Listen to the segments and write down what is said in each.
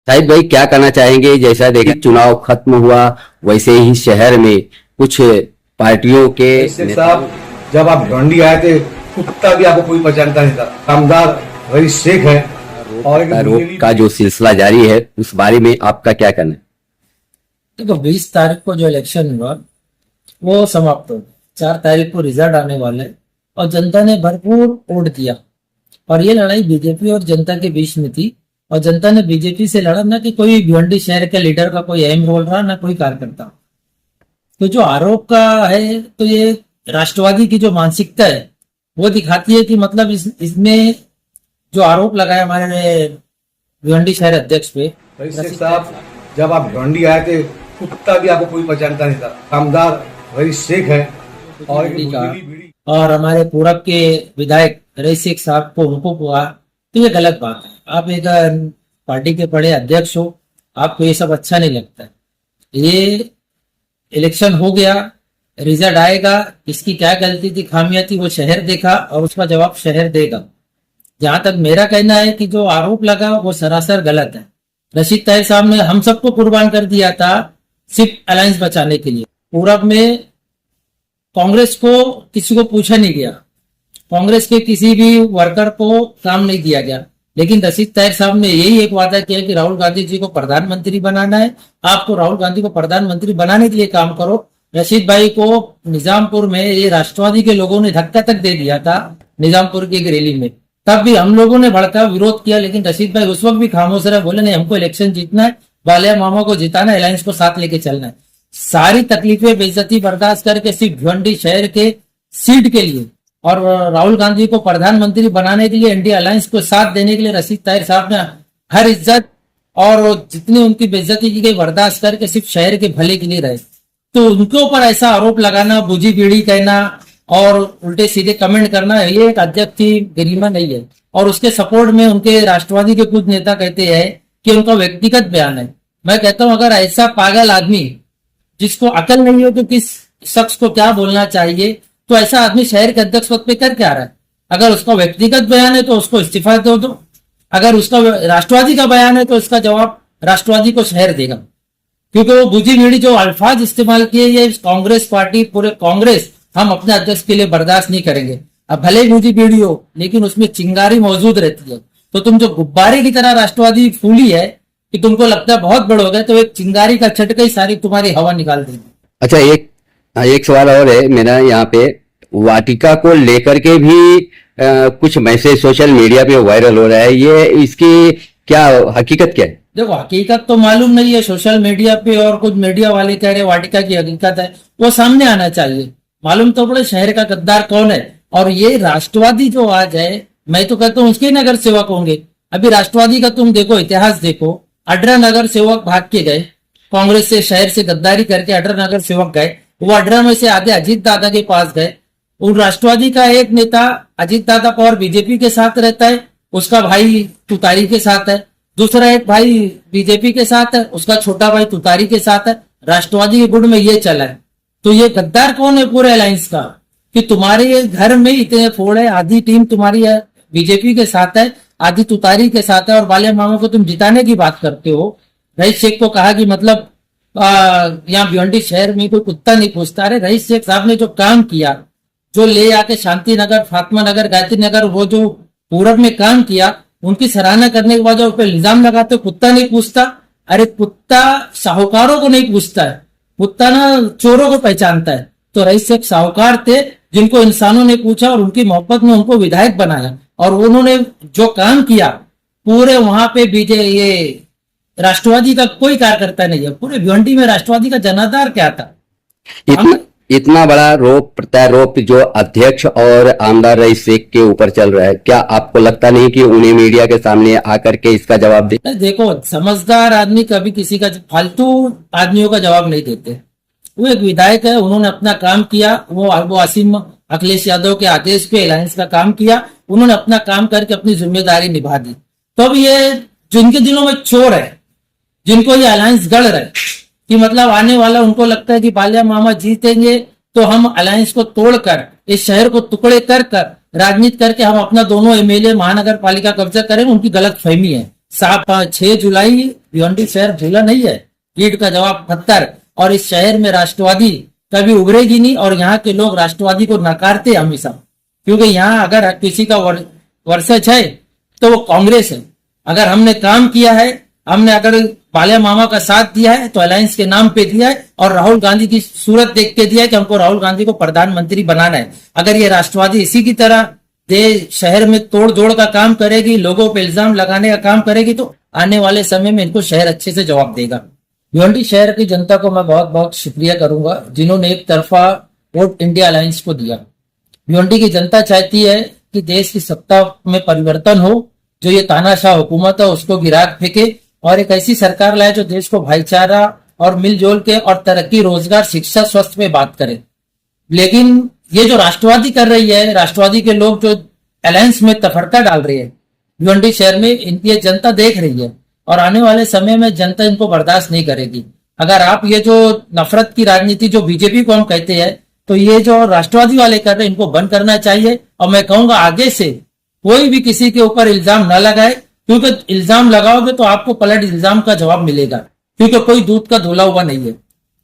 साहिब भाई क्या कहना चाहेंगे? जैसा देखिए चुनाव खत्म हुआ वैसे ही शहर में कुछ पार्टियों के साहब, जब आप भिवंडी आए थे कुत्ता भी आपको कोई पहचानता नहीं था। कामदार रईस शेख है और आरोप का जो सिलसिला जारी है उस बारे में आपका क्या कहना है? देखो 20 तारीख को जो इलेक्शन हुआ वो समाप्त हो गया। 4 तारीख को रिजल्ट आने वाला है और जनता ने भरपूर वोट दिया और ये लड़ाई बीजेपी और जनता के बीच में थी और जनता ने बीजेपी से लड़ा, ना कि कोई भिवंडी शहर के लीडर का कोई अहम रोल रहा, ना कोई कार्यकर्ता। तो जो आरोप का है तो ये राष्ट्रवादी की जो मानसिकता है वो दिखाती है कि मतलब इसमें जो आरोप लगाया हमारे भिवंडी शहर अध्यक्ष पे। रईस शेख साहब, जब आप भिवंडी आए थे कुत्ता भी आपको कोई पहचानता नहीं था। कामदार रईस शेख है और हमारे पूरब के विधायक रईस शेख साहब को उनको हुआ, तो ये गलत बात है। आप एक पार्टी के बड़े अध्यक्ष हो, आपको ये सब अच्छा नहीं लगता है। ये इलेक्शन हो गया, रिजल्ट आएगा, इसकी क्या गलती थी खामियां थी वो शहर देखा और उसका जवाब शहर देगा। जहां तक मेरा कहना है कि जो आरोप लगा वो सरासर गलत है। रशीद ताहिर साहब ने हम सबको कुर्बान कर दिया था सिर्फ अलायंस बचाने के लिए। पूरब में कांग्रेस को किसी को पूछा नहीं गया, कांग्रेस के किसी भी वर्कर को काम नहीं दिया गया, लेकिन रशीद ताहिर साहब ने यही एक वादा किया कि राहुल गांधी जी को प्रधानमंत्री बनाना है, आपको राहुल गांधी को प्रधानमंत्री बनाने के लिए काम करो। रशीद भाई को निजामपुर में ये राष्ट्रवादी के लोगों ने धक्का तक दे दिया था निजामपुर की एक रैली में, तब भी हम लोगों ने भड़का विरोध किया, लेकिन रशीद भाई उस वक्त भी खामोश रहे, बोले नहीं हमको इलेक्शन जीतना है, बालिया मामा को जिताना है, अलायंस को साथ लेके चलना है। सारी तकलीफें बेइज्जती बर्दाश्त करके सिर्फ भिवंडी शहर के सीट के लिए और राहुल गांधी को प्रधानमंत्री बनाने के लिए इंडिया अलायंस को साथ देने के लिए रशीद ताहिर साहब ने हर इज्जत और जितनी उनकी बेइज्जती की गई बर्दाश्त करके सिर्फ शहर के भले के लिए रहे। तो उनके ऊपर ऐसा आरोप लगाना, बुझी बीड़ी कहना और उल्टे सीधे कमेंट करना, ये एक अध्यक्ष की गरिमा नहीं है। और उसके सपोर्ट में उनके राष्ट्रवादी के कुछ नेता कहते हैं कि उनका व्यक्तिगत बयान है। मैं कहता हूं अगर ऐसा पागल आदमी जिसको अकल नहीं हो कि किस शख्स को क्या बोलना चाहिए, तो ऐसा आदमी शहर के अध्यक्ष पद पे कर क्या रहा है? अगर उसका व्यक्तिगत बयान है तो उसको इस्तीफा दे दो, अगर उसका राष्ट्रवादी का बयान है तो इसका जवाब राष्ट्रवादी को शहर देगा। क्योंकि वो बुझी बीड़ी जो अल्फाज इस्तेमाल किए, ये कांग्रेस पार्टी, पूरे कांग्रेस हम अपने अध्यक्ष के लिए बर्दाश्त नहीं करेंगे। अब भले ही बुझी बीड़ी हो लेकिन उसमें चिंगारी मौजूद रहती है। तो तुम जो गुब्बारे की तरह राष्ट्रवादी फूली है कि तुमको लगता है बहुत बड़ हो गए, तो एक चिंगारी का झटका ही सारी तुम्हारी हवा निकाल देगी। अच्छा, एक सवाल और है मेरा यहाँ पे। वाटिका को लेकर के भी कुछ मैसेज सोशल मीडिया पे वायरल हो रहा है, ये इसकी क्या हकीकत क्या है? देखो हकीकत तो मालूम नहीं है, सोशल मीडिया पे और कुछ मीडिया वाले कह रहे वाटिका की हकीकत है, वो सामने आना चाहिए। मालूम तो पड़े शहर का गद्दार कौन है। और ये राष्ट्रवादी जो आज है, मैं तो कहता हूँ उसके नगर सेवक होंगे। अभी राष्ट्रवादी का तुम देखो, इतिहास देखो, अड्रा नगर सेवक भाग के गए, कांग्रेस से शहर से गद्दारी करके अड्रा नगर सेवक गए, वो अड्रा में से आधे अजीत दादा के पास गए। उन राष्ट्रवादी का एक नेता अजीत दादा पवार बीजेपी के साथ रहता है, उसका भाई तुतारी के साथ है। दूसरा एक भाई बीजेपी के साथ है, उसका छोटा भाई तुतारी के साथ है। राष्ट्रवादी के गुट में ये चला है। तो ये गद्दार कौन है पूरे अलायंस का कि तुम्हारे घर में इतने फोड़ है, आधी टीम तुम्हारी है बीजेपी के साथ है, आधी तुतारी के साथ है, और बालिया मामा को तुम जिताने की बात करते हो। रईस शेख को कहा कि मतलब यहाँ भिवंडी शहर में कोई कुत्ता नहीं पूछता। अरे रईस शेख साहब ने जो काम किया, जो ले आके शांति नगर, फातिमा नगर, गायत्री नगर, वो जो पूरब में काम किया, उनकी सराहना करने के बाद उस पर इल्जाम लगाते कुत्ता नहीं पूछता। अरे कुत्ता साहूकारों को नहीं पूछता है, कुत्ता ना चोरों को पहचानता है। तो रईस शेख साहूकार थे जिनको इंसानों ने पूछा और उनकी मोहब्बत में उनको विधायक बनाया, और उन्होंने जो काम किया पूरे वहां पे ये राष्ट्रवादी का कोई कार्यकर्ता नहीं है। पूरे भिवंडी में राष्ट्रवादी का जनाधार क्या था? इतना बड़ा प्रत्यारोप जो अध्यक्ष और आमदार रईस शेख के ऊपर चल रहा है, क्या आपको लगता नहीं कि उन्हें मीडिया के सामने आकर के इसका जवाब दे? देखो समझदार आदमी कभी किसी का फालतू आदमियों का जवाब नहीं देते। वो एक विधायक है, उन्होंने अपना काम किया, वो असीम अखिलेश यादव के आदेश पे अलायंस का काम किया, उन्होंने अपना काम करके अपनी जिम्मेदारी निभा दी। तो अब ये जिनके दिलों में चोर है, जिनको ये अलायंस गढ़ रहे कि मतलब आने वाला उनको लगता है कि बालिया मामा जीतेंगे तो हम अलायंस को तोड़कर इस शहर को टुकड़े कर राजनीति करके हम अपना दोनों एमएलए महानगर पालिका कब्जा करेंगे, उनकी गलत फहमी है। 6 जुलाई भिवंडी शहर भूला नहीं है, ईंट का जवाब पत्थर। और इस शहर में राष्ट्रवादी कभी उभरेगी नहीं, और यहाँ के लोग राष्ट्रवादी को नकारते हमेशा, क्योंकि यहाँ अगर किसी का वर्सेस है तो वो कांग्रेस है। अगर हमने काम किया है, हमने अगर बालिया मामा का साथ दिया है तो अलायंस के नाम पे दिया है, और राहुल गांधी की सूरत देख के दिया है कि हमको राहुल गांधी को प्रधानमंत्री बनाना है। अगर ये राष्ट्रवादी इसी की तरह शहर में तोड़ जोड़ का काम करेगी, लोगों पे इल्जाम लगाने का काम करेगी, तो आने वाले समय में इनको शहर अच्छे से जवाब देगा। भिवंडी शहर की जनता को मैं बहुत बहुत शुक्रिया करूंगा जिन्होंने एक तरफा वोट इंडिया अलायंस को दिया। भिवंडी की जनता चाहती है कि देश की सत्ता में परिवर्तन हो, जो ये तानाशाह हुकूमत है उसको गिरा फेंके, और एक ऐसी सरकार लाए जो देश को भाईचारा और मिलजुल के और तरक्की, रोजगार, शिक्षा, स्वास्थ्य पे बात करे। लेकिन ये जो राष्ट्रवादी कर रही है, राष्ट्रवादी के लोग जो अलायंस में तफरका डाल रही है भिवंडी शहर में, इनकी जनता देख रही है, और आने वाले समय में जनता इनको बर्दाश्त नहीं करेगी। अगर आप ये जो नफरत की राजनीति जो बीजेपी को हम कहते हैं, तो ये जो राष्ट्रवादी वाले कर रहे हैं इनको बंद करना चाहिए। और मैं कहूंगा आगे से कोई भी किसी के ऊपर इल्जाम न लगाए, क्योंकि इल्जाम लगाओगे तो आपको पलट इल्जाम का जवाब मिलेगा, क्योंकि कोई दूध का धुला हुआ नहीं है।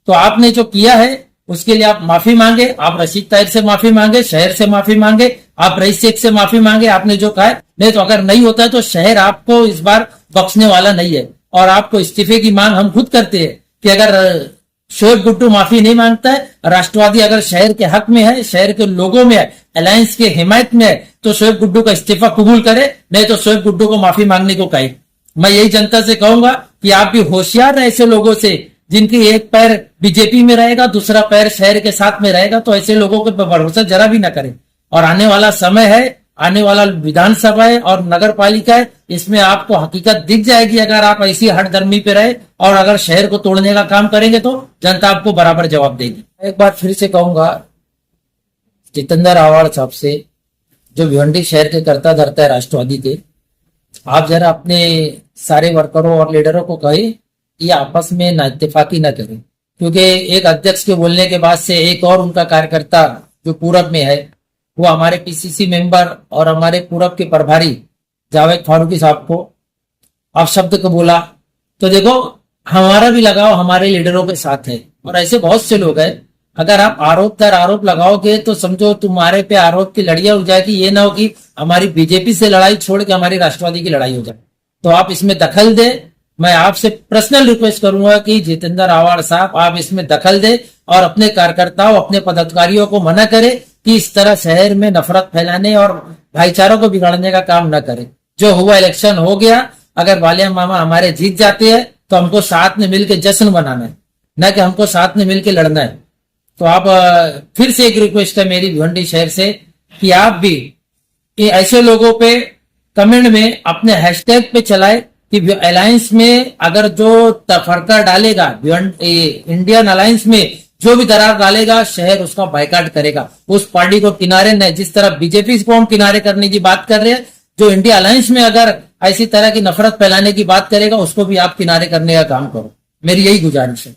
तो आपने जो किया है उसके लिए आप माफी मांगे, आप रशीद ताहिर से माफी मांगे, शहर से माफी मांगे, आप रईस शेख से माफी मांगे, आपने जो कहा है। नहीं तो अगर नहीं होता है तो शहर आपको इस बार बख्शने वाला नहीं है, और आपको इस्तीफे की मांग हम खुद करते हैं कि अगर शोएब गुड्डू माफी नहीं मांगता है, राष्ट्रवादी अगर शहर के हक में है, शहर के लोगों में है, अलायंस के हिमायत में है, तो शोएब गुड्डू का इस्तीफा कबूल करे, नहीं तो शोएब गुड्डू को माफी मांगने को कहे। मैं यही जनता से कहूंगा कि आप भी होशियार रहे ऐसे लोगों से जिनकी एक पैर बीजेपी में रहेगा, दूसरा पैर शहर के साथ में रहेगा, तो ऐसे लोगों को भरोसा जरा भी ना करें। और आने वाला समय है, आने वाला विधानसभा है और नगर पालिका है, इसमें आपको हकीकत दिख जाएगी। अगर आप ऐसी हठधर्मी पे रहे और अगर शहर को तोड़ने का काम करेंगे तो जनता आपको बराबर जवाब देगी। एक बार फिर से कहूंगा जितेंद्र आव्हाड साहब से, जो भिवंडी शहर के करता धरता है राष्ट्रवादी के, आप जरा अपने सारे वर्करों और लीडरों को कहे कि आपस में ना इत्तेफाकी न करें, क्योंकि एक अध्यक्ष के बोलने के बाद से एक और उनका कार्यकर्ता जो पूरब में है, वो हमारे पीसीसी मेंबर और हमारे पूरब के प्रभारी जावेद फारूकी साहब को आप शब्द को बोला। तो देखो हमारा भी लगाव हमारे लीडरों के साथ है, और ऐसे बहुत से लोग हैं। अगर आप आरोप दर आरोप लगाओगे तो समझो तुम्हारे पे आरोप की लड़ियां हो जाएगी। ये ना हो कि हमारी बीजेपी से लड़ाई छोड़ के हमारी राष्ट्रवादी की लड़ाई हो जाए। तो आप इसमें दखल दे। मैं आपसे पर्सनल रिक्वेस्ट करूंगा कि जितेंद्र आव्हाड साहब आप इसमें दखल दे और अपने कार्यकर्ताओं, अपने पदाधिकारियों को मना करे कि इस तरह शहर में नफरत फैलाने और भाईचारों को बिगाड़ने का काम न करे। जो हुआ इलेक्शन हो गया, अगर बालिया मामा हमारे जीत जाते हैं तो हमको साथ में मिलकर जश्न मनाना है, न कि हमको साथ में मिलकर लड़ना है। तो आप फिर से एक रिक्वेस्ट है मेरी भिवंडी शहर से कि आप भी ऐसे लोगों पे कमेंट में अपने हैशटैग पे चलाए कि अलायंस में अगर जो तफरका डालेगा, इंडियन अलायंस में जो भी दरार डालेगा, शहर उसका बायकाट करेगा। उस पार्टी को किनारे न, जिस तरह बीजेपी को हम किनारे करने की बात कर रहे हैं, जो इंडिया अलायंस में अगर ऐसी तरह की नफरत फैलाने की बात करेगा उसको भी आप किनारे करने का काम करो। मेरी यही गुजारिश है।